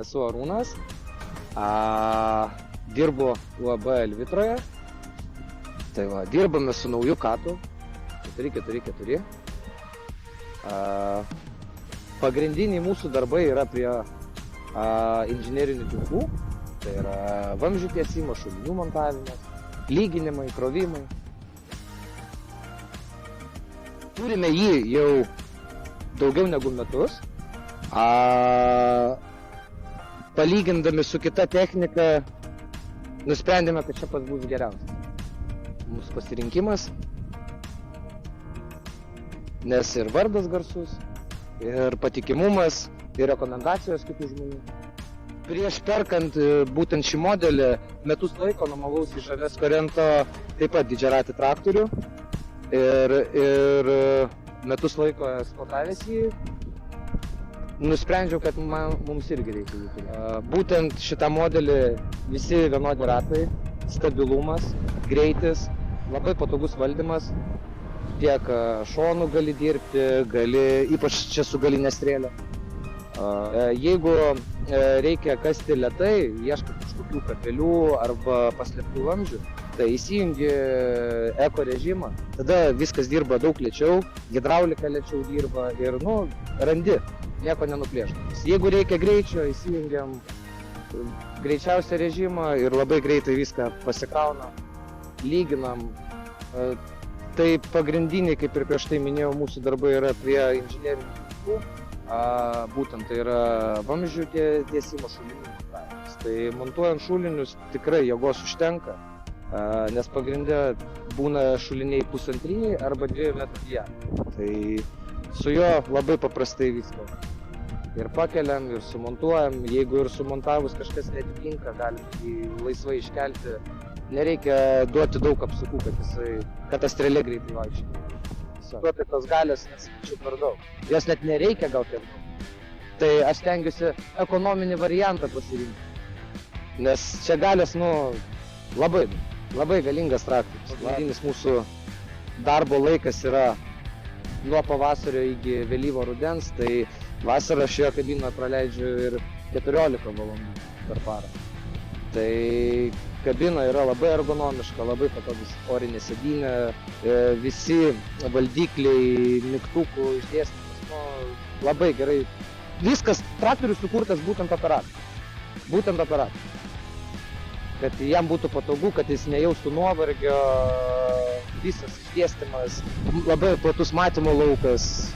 Esu Arūnas, dirbu UAB Elvitroje. Tai va, dirbame su nauju katu 444. Pagrindiniai mūsų darbai yra prie inžinerinių tinklų. Tai yra vamzdžių tiesimas, šulinių montavimas, lyginimai, krovimai. Turime jį jau daugiau negu metus. Palygindami su kita technika, nusprendėme, kad čia pats bus geriausias mūsų pasirinkimas, nes ir vardas garsus, ir patikimumas, ir rekomendacijos kitų žmonių. Prieš perkant būtent šį modelį, metus laiko nuomavausi iš Avesko Rento taip pat didžiaratį traktorių ir metus laiko eksploatavęs jį. Nusprendžiau, kad mums irgi reikia jį. Būtent šitą modelį visi vienodi ratai, stabilumas, greitis, labai patogus valdymas. Tiek šonų gali dirbti, ypač čia su galinė strėlė. Jeigu reikia kasti lėtai, ieškant kažkokių kapelių arba paslėptų vamzdžių, tai įsijungi eko režimą, tada viskas dirba daug lėčiau, hidraulika lėčiau dirba ir, randi, nieko nenuplėšdamas. Jeigu reikia greičio, įsijungiam greičiausią režimą ir labai greitai viską pasikrauna, lyginam. Tai pagrindiniai, kaip ir prieš tai minėjau, mūsų darbai yra prie inžinerinių tinklų. Būtent tai yra vamzdžių tiesimo, šulinių montavimas. Tai montuojant šulinius tikrai jėgos užtenka, nes pagrinde būna šuliniai 1,5 arba 2 metrų diametro. Tai su juo labai paprastai viską. Ir pakeliam, ir sumontuojam. Jeigu ir sumontavus kažkas netitinka, galim jį laisvai iškelti. Nereikia duoti daug apsukų, kad ta strėlė greitai vaikščia. Duoti tos galios nesakyčiau per daug. Jos net nereikia gal tiek daug. Tai aš stengiuosi ekonominį variantą pasirinkti. Nes čia galios, labai galingas traktorius. Pagrindinis mūsų darbo laikas yra nuo pavasario iki vėlyvo rudens, tai vasarą šioje kabinoje praleidžiu ir 14 valandų per parą. Tai kabina yra labai ergonomiška, labai patogus orinė sėdynė, visi valdikliai, mygtukų išdėstymas, labai gerai. Viskas traktorius sukurtas būtent aparatui. Kad jam būtų patogu, kad jis nejaustų nuovargio, visas išdėstymas, labai platus matymo laukas.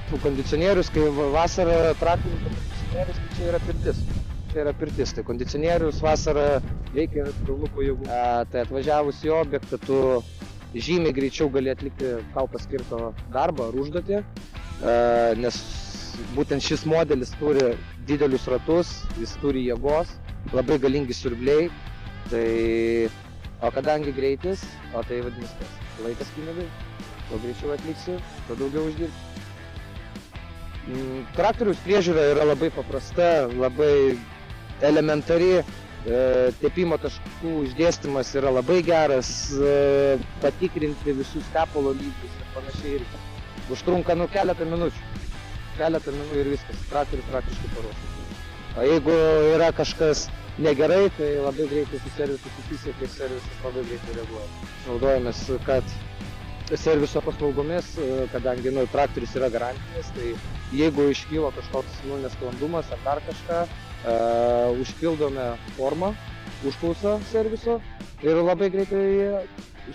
Kondicionierius, kai vasarą traktorių kondicionierius, tai čia yra pirtis. Tai kondicionierius vasarą veikia pilnu pajėgumu. Tai atvažiavus į objektą, tu žymiai greičiau gali atlikti tau paskirto darbą ar užduotį, nes būtent šis modelis turi didelius ratus, jis turi jėgos, labai galingi siurbliai. O kadangi greitis, tai vadinasi laikas pinigai, kuo greičiau atliksi, tuo daugiau uždirbsi. Traktoriaus priežiūra yra labai paprasta, labai elementari, tepimo taškų išdėstymas yra labai geras, patikrinti visus tepalo lygius ir panašiai irgi. Užtrunka keletą minučių ir viskas, traktorius praktiškai paruoštas. O jeigu yra kažkas negerai, tai labai greitai su servisu susisiekia ir servisas labai greitai reaguoja. Naudojamės, kad serviso paslaugomis, kadangi traktorius yra garantinis, tai jeigu iškyla kažkoks nesklandumas ar dar kažką, užpildome formą, užklausą serviso ir labai greitai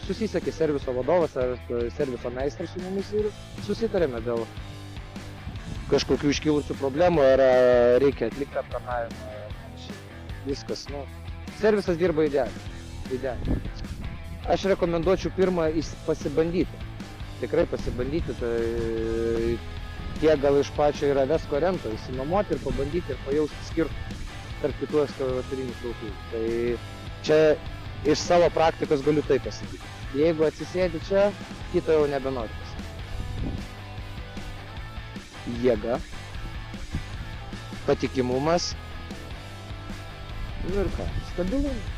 susisiekė serviso vadovas ar serviso meistras su mumis ir susitarėme dėl kažkokių iškilusių problemų ar reikia atlikti aptarnavimą. Viskas, servisas dirba idealiai. Aš rekomenduočiau pirmą pasibandyti. Tikrai pasibandyti, tai tiek gal iš pačio yra Avesko Rento, įsinuomoti ir pabandyti ir pajausti skirtumą tarp kitų ekskavatorinių traukų. Tai čia iš savo praktikos galiu tai pasakyti. Jeigu atsisėdi čia, kito jau nebenori pasakyti. Jėga, patikimumas ir ką, stabilumas.